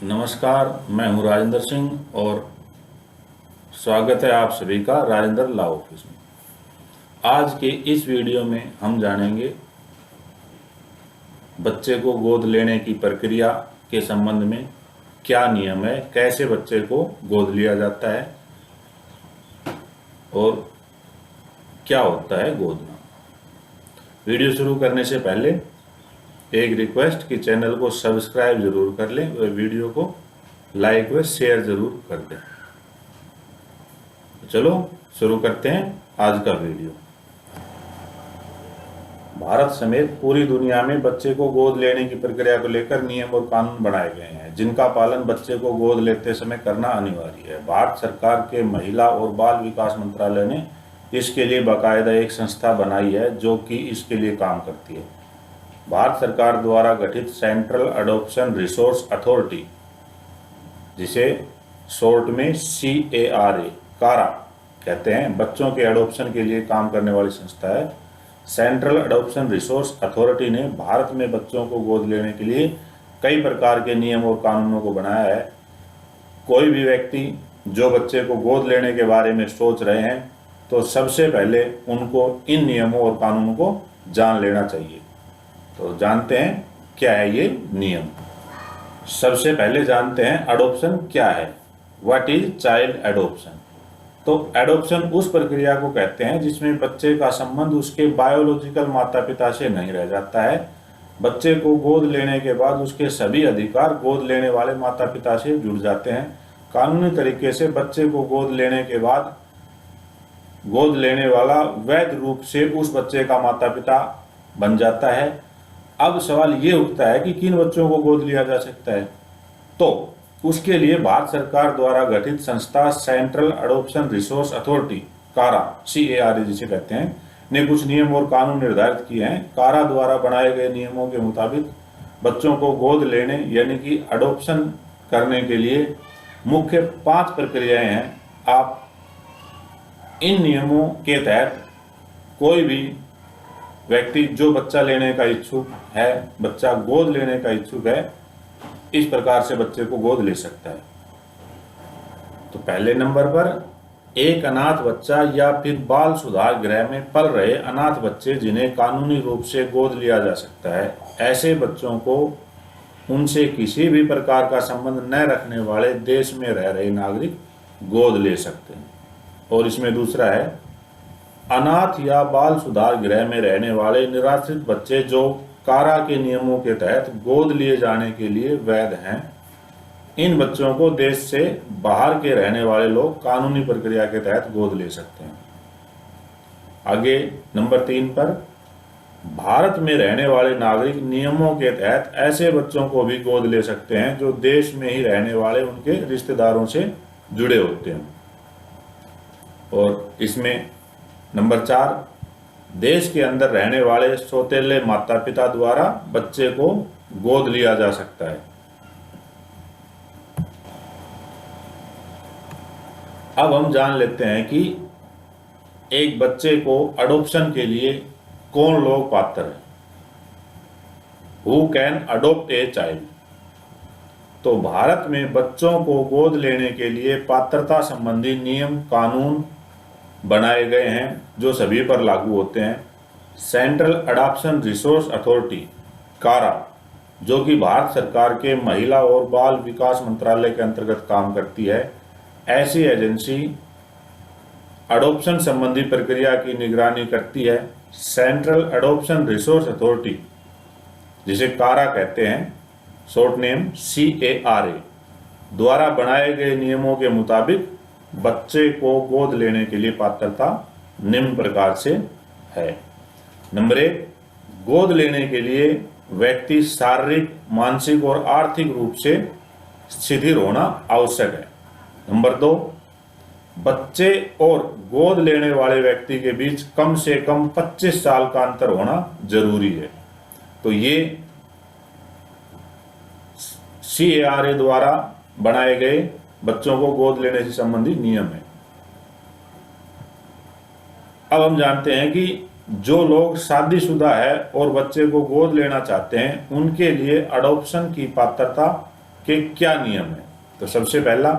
नमस्कार, मैं हूं राजेंद्र सिंह और स्वागत है आप सभी का राजेंद्र लॉ ऑफिस में। आज के इस वीडियो में हम जानेंगे बच्चे को गोद लेने की प्रक्रिया के संबंध में क्या नियम है, कैसे बच्चे को गोद लिया जाता है और क्या होता है गोदना। वीडियो शुरू करने से पहले एक रिक्वेस्ट कि चैनल को सब्सक्राइब जरूर कर लें और वीडियो को लाइक व शेयर जरूर कर दें। चलो शुरू करते हैं आज का वीडियो। भारत समेत पूरी दुनिया में बच्चे को गोद लेने की प्रक्रिया को लेकर नियम और कानून बनाए गए हैं, जिनका पालन बच्चे को गोद लेते समय करना अनिवार्य है। भारत सरकार के महिला और बाल विकास मंत्रालय ने इसके लिए बाकायदा एक संस्था बनाई है जो कि इसके लिए काम करती है। भारत सरकार द्वारा गठित सेंट्रल अडॉप्शन रिसोर्स अथॉरिटी, जिसे शॉर्ट में CARA कारा कहते हैं, बच्चों के अडॉप्शन के लिए काम करने वाली संस्था है। सेंट्रल अडॉप्शन रिसोर्स अथॉरिटी ने भारत में बच्चों को गोद लेने के लिए कई प्रकार के नियम और कानूनों को बनाया है। कोई भी व्यक्ति जो बच्चे को गोद लेने के बारे में सोच रहे हैं तो सबसे पहले उनको इन नियमों और कानूनों को जान लेना चाहिए। तो जानते हैं क्या है ये नियम। सबसे पहले जानते हैं अडॉप्शन क्या है। What is child adoption. तो एडॉप्शन उस प्रक्रिया को कहते हैं जिसमें बच्चे का संबंध उसके बायोलॉजिकल माता पिता से नहीं रह जाता है। बच्चे को गोद लेने के बाद उसके सभी अधिकार गोद लेने वाले माता पिता से जुड़ जाते हैं। कानूनी तरीके से बच्चे को गोद लेने के बाद गोद लेने वाला वैध रूप से उस बच्चे का माता पिता बन जाता है। अब सवाल ये उठता है कि किन बच्चों को गोद लिया जा सकता है। तो उसके लिए भारत सरकार द्वारा गठित संस्था सेंट्रल अडॉप्शन रिसोर्स अथॉरिटी कारा CARA जिसे कहते हैं ने कुछ नियम और कानून निर्धारित किए हैं। कारा द्वारा बनाए गए नियमों के मुताबिक बच्चों को गोद लेने यानी कि अडॉप्शन करने के लिए मुख्य 5 प्रक्रियाएं हैं। आप इन नियमों के तहत कोई भी व्यक्ति जो बच्चा लेने का इच्छुक है, बच्चा गोद लेने का इच्छुक है, इस प्रकार से बच्चे को गोद ले सकता है। तो पहले नंबर पर एक अनाथ बच्चा या फिर बाल सुधार गृह में पल रहे अनाथ बच्चे जिन्हें कानूनी रूप से गोद लिया जा सकता है। ऐसे बच्चों को उनसे किसी भी प्रकार का संबंध न रखने वाले देश में रह रहे नागरिक गोद ले सकते हैं। और इसमें दूसरा है अनाथ या बाल सुधार गृह में रहने वाले निराश्रित बच्चे जो कारा के नियमों के तहत गोद लिए जाने के लिए वैध हैं। इन बच्चों को देश से बाहर के रहने वाले लोग कानूनी प्रक्रिया के तहत गोद ले सकते हैं। आगे नंबर 3 पर भारत में रहने वाले नागरिक नियमों के तहत ऐसे बच्चों को भी गोद ले सकते हैं जो देश में ही रहने वाले उनके रिश्तेदारों से जुड़े होते हैं। और इसमें नंबर 4 देश के अंदर रहने वाले सौतेले माता पिता द्वारा बच्चे को गोद लिया जा सकता है। अब हम जान लेते हैं कि एक बच्चे को अडॉप्शन के लिए कौन लोग पात्र हैं। Who can adopt a child. तो भारत में बच्चों को गोद लेने के लिए पात्रता संबंधी नियम कानून बनाए गए हैं जो सभी पर लागू होते हैं। सेंट्रल अडॉप्शन रिसोर्स अथॉरिटी कारा, जो कि भारत सरकार के महिला और बाल विकास मंत्रालय के अंतर्गत काम करती है, ऐसी एजेंसी अडॉप्शन संबंधी प्रक्रिया की निगरानी करती है। सेंट्रल अडॉप्शन रिसोर्स अथॉरिटी, जिसे कारा कहते हैं, शॉर्ट नेम CARA, द्वारा बनाए गए नियमों के मुताबिक बच्चे को गोद लेने के लिए पात्रता निम्न प्रकार से है। नंबर 1, गोद लेने के लिए व्यक्ति शारीरिक, मानसिक और आर्थिक रूप से शिथिल होना आवश्यक है। नंबर 2, बच्चे और गोद लेने वाले व्यक्ति के बीच कम से कम 25 साल का अंतर होना जरूरी है। तो ये CARA द्वारा बनाए गए बच्चों को गोद लेने से संबंधित नियम है। अब हम जानते हैं कि जो लोग शादीशुदा है और बच्चे को गोद लेना चाहते हैं उनके लिए अडॉप्शन की पात्रता के क्या नियम है। तो सबसे पहला,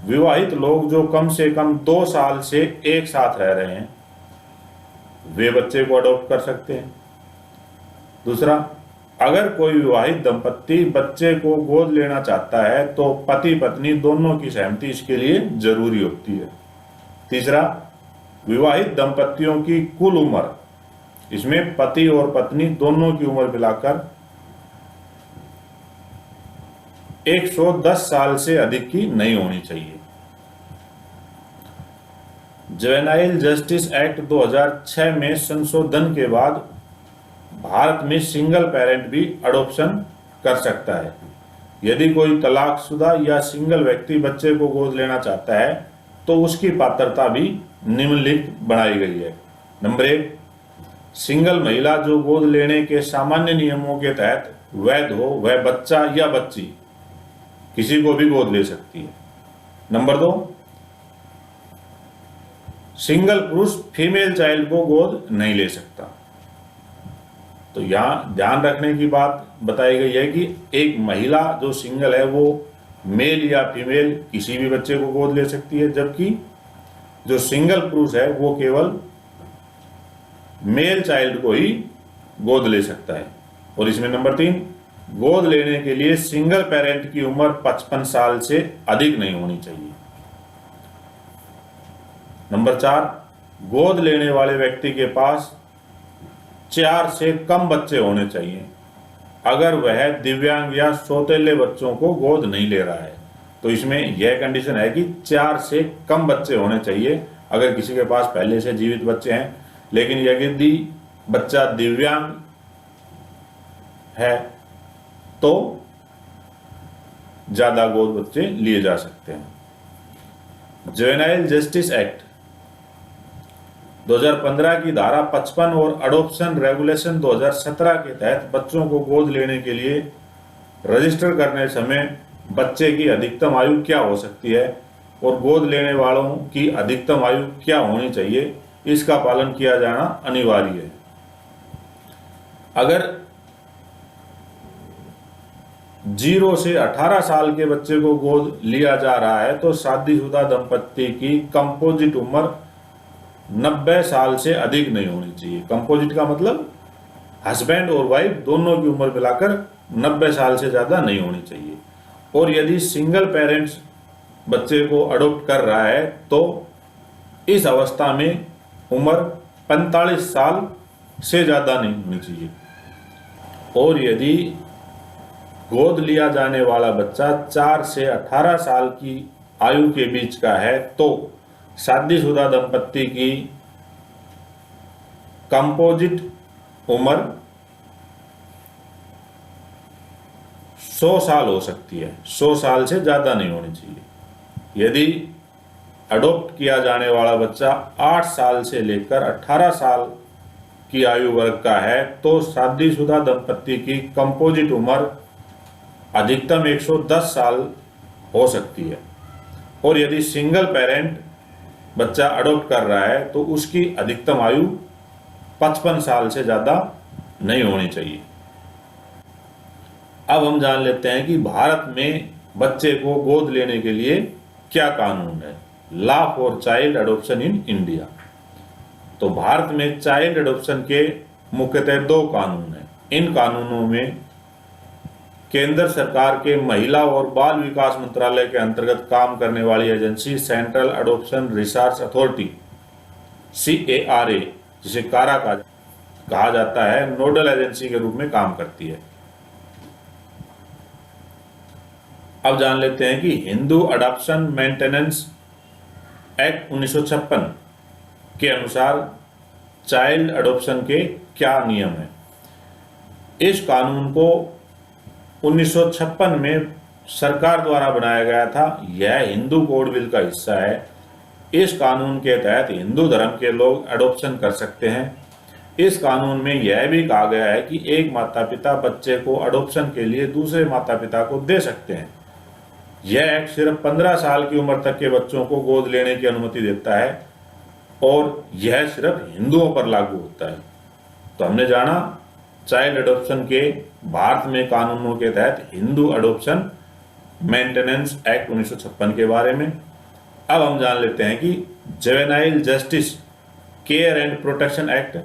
विवाहित लोग जो कम से कम 2 साल से एक साथ रह रहे हैं वे बच्चे को अडॉप्ट कर सकते हैं। दूसरा, अगर कोई विवाहित दंपत्ति बच्चे को गोद लेना चाहता है तो पति पत्नी दोनों की सहमति इसके लिए जरूरी होती है। तीसरा, विवाहित दंपत्तियों की कुल उम्र, इसमें पति और पत्नी दोनों की उम्र मिलाकर 110 साल से अधिक की नहीं होनी चाहिए। जुवेनाइल जस्टिस एक्ट 2006 में संशोधन के बाद भारत में सिंगल पेरेंट भी अडॉप्शन कर सकता है। यदि कोई तलाकशुदा या सिंगल व्यक्ति बच्चे को गोद लेना चाहता है तो उसकी पात्रता भी निम्नलिखित बनाई गई है। नंबर 1, सिंगल महिला जो गोद लेने के सामान्य नियमों के तहत वैध हो वह बच्चा या बच्ची किसी को भी गोद ले सकती है। नंबर 2, सिंगल पुरुष फीमेल चाइल्ड को गोद नहीं ले सकता। तो यहाँ ध्यान रखने की बात बताई गई है कि एक महिला जो सिंगल है वो मेल या फीमेल किसी भी बच्चे को गोद ले सकती है, जबकि जो सिंगल पुरुष है वो केवल मेल चाइल्ड को ही गोद ले सकता है। और इसमें नंबर 3, गोद लेने के लिए सिंगल पेरेंट की उम्र 55 साल से अधिक नहीं होनी चाहिए। नंबर 4, गोद लेने वाले व्यक्ति के पास 4 से कम बच्चे होने चाहिए अगर वह दिव्यांग या सौतेले बच्चों को गोद नहीं ले रहा है। तो इसमें यह कंडीशन है कि 4 से कम बच्चे होने चाहिए अगर किसी के पास पहले से जीवित बच्चे हैं, लेकिन यदि बच्चा दिव्यांग है तो ज्यादा गोद बच्चे लिए जा सकते हैं। जुवेनाइल जस्टिस एक्ट 2015 की धारा 55 और अडॉप्शन रेगुलेशन 2017 के तहत बच्चों को गोद लेने के लिए रजिस्टर करने समय बच्चे की अधिकतम आयु क्या हो सकती है और गोद लेने वालों की अधिकतम आयु क्या होनी चाहिए, इसका पालन किया जाना अनिवार्य है। अगर 0 से 18 साल के बच्चे को गोद लिया जा रहा है तो शादीशुदा दंपत्ति की कंपोजिट उम्र 90 साल से अधिक नहीं होनी चाहिए। कंपोजिट का मतलब हस्बैंड और वाइफ दोनों की उम्र मिलाकर 90 साल से ज्यादा नहीं होनी चाहिए। और यदि सिंगल पेरेंट्स बच्चे को अडॉप्ट कर रहा है तो इस अवस्था में उम्र 45 साल से ज्यादा नहीं होनी चाहिए। और यदि गोद लिया जाने वाला बच्चा 4 से 18 साल की आयु के बीच का है तो शादीशुदा दंपत्ति की कंपोजिट उम्र 100 साल हो सकती है, 100 साल से ज्यादा नहीं होनी चाहिए। यदि अडॉप्ट किया जाने वाला बच्चा 8 साल से लेकर 18 साल की आयु वर्ग का है तो शादीशुदा दंपत्ति की कंपोजिट उम्र अधिकतम 110 साल हो सकती है। और यदि सिंगल पेरेंट बच्चा अडॉप्ट कर रहा है तो उसकी अधिकतम आयु 55 साल से ज्यादा नहीं होनी चाहिए। अब हम जान लेते हैं कि भारत में बच्चे को गोद लेने के लिए क्या कानून है। Law for child adoption in India. तो भारत में चाइल्ड अडॉप्शन के मुख्यतः 2 कानून हैं। इन कानूनों में केंद्र सरकार के महिला और बाल विकास मंत्रालय के अंतर्गत काम करने वाली agency central adoption research authority CARA, जिसे कारा कहा जाता है, नोडल एजेंसी के रूप में काम करती है। अब जान लेते हैं कि हिंदू अडॉप्शन मेंटेनेंस एक्ट 1956 के अनुसार चाइल्ड अडॉप्शन के क्या नियम हैं। इस कानून को 1956 में सरकार द्वारा बनाया गया था। यह हिंदू कोड बिल का हिस्सा है। इस कानून के तहत हिंदू धर्म के लोग अडॉप्शन कर सकते हैं। इस कानून में यह भी कहा गया है कि एक माता पिता बच्चे को अडॉप्शन के लिए दूसरे माता पिता को दे सकते हैं। यह एक्ट सिर्फ 15 साल की उम्र तक के बच्चों को गोद लेने की अनुमति देता है और यह सिर्फ हिंदुओं पर लागू होता है। तो हमने जाना चाइल्ड अडॉप्शन के भारत में कानूनों के तहत हिंदू अडॉप्शन मेंटेनेंस एक्ट 1956 के बारे में। अब हम जान लेते हैं कि juvenile justice care and protection act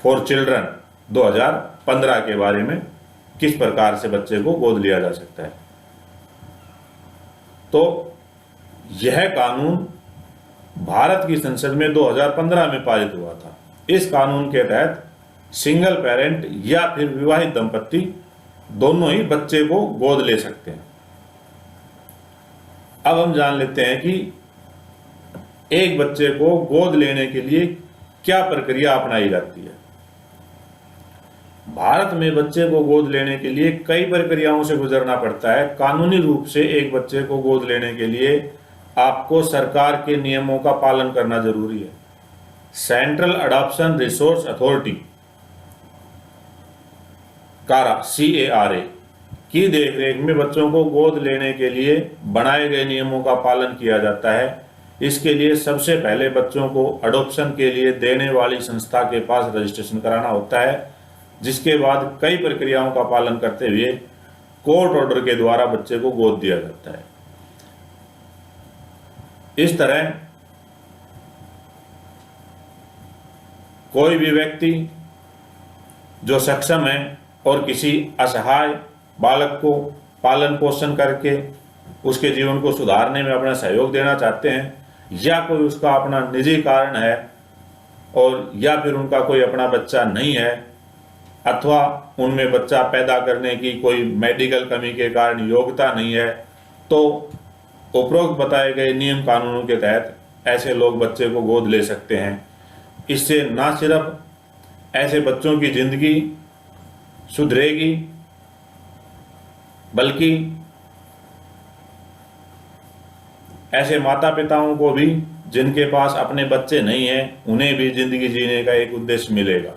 for children 2015 के बारे में, किस प्रकार से बच्चे को गोद लिया जा सकता है। तो यह कानून भारत की संसद में 2015 में पारित हुआ था। इस कानून के तहत सिंगल पेरेंट या फिर विवाहित दंपत्ति दोनों ही बच्चे को गोद ले सकते हैं। अब हम जान लेते हैं कि एक बच्चे को गोद लेने के लिए क्या प्रक्रिया अपनाई जाती है। भारत में बच्चे को गोद लेने के लिए कई प्रक्रियाओं से गुजरना पड़ता है। कानूनी रूप से एक बच्चे को गोद लेने के लिए आपको सरकार के नियमों का पालन करना जरूरी है। Central adoption resource authority CARA की देखरेख में बच्चों को गोद लेने के लिए बनाए गए नियमों का पालन किया जाता है। इसके लिए सबसे पहले बच्चों को अडॉप्शन के लिए देने वाली संस्था के पास रजिस्ट्रेशन कराना होता है, जिसके बाद कई प्रक्रियाओं का पालन करते हुए कोर्ट ऑर्डर के द्वारा बच्चे को गोद दिया जाता है। इस तरह कोई भी व्यक्ति जो सक्षम है और किसी असहाय बालक को पालन पोषण करके उसके जीवन को सुधारने में अपना सहयोग देना चाहते हैं, या कोई उसका अपना निजी कारण है और या फिर उनका कोई अपना बच्चा नहीं है, अथवा उनमें बच्चा पैदा करने की कोई मेडिकल कमी के कारण योग्यता नहीं है, तो उपरोक्त बताए गए नियम कानूनों के तहत ऐसे लोग बच्चे को गोद ले सकते हैं। इससे ना सिर्फ ऐसे बच्चों की जिंदगी सुधरेगी, बल्कि ऐसे माता पिताओं को भी जिनके पास अपने बच्चे नहीं हैं, उन्हें भी जिंदगी जीने का एक उद्देश्य मिलेगा।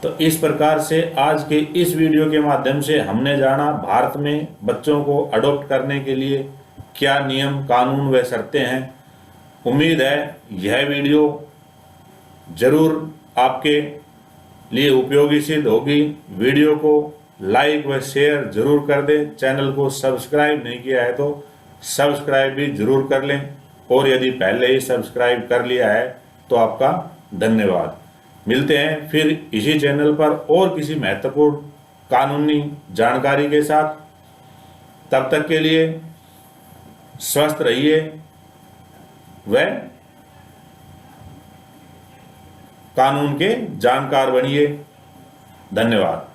तो इस प्रकार से आज के इस वीडियो के माध्यम से हमने जाना भारत में बच्चों को अडॉप्ट करने के लिए क्या नियम कानून व शर्तें हैं। उम्मीद है यह वीडियो जरूर आपके लिए उपयोगी सिद्ध होगी। वीडियो को लाइक व शेयर जरूर कर दें। चैनल को सब्सक्राइब नहीं किया है तो सब्सक्राइब भी जरूर कर लें, और यदि पहले ही सब्सक्राइब कर लिया है तो आपका धन्यवाद। मिलते हैं फिर इसी चैनल पर और किसी महत्वपूर्ण कानूनी जानकारी के साथ। तब तक के लिए स्वस्थ रहिए व कानून के जानकार बनिए। धन्यवाद।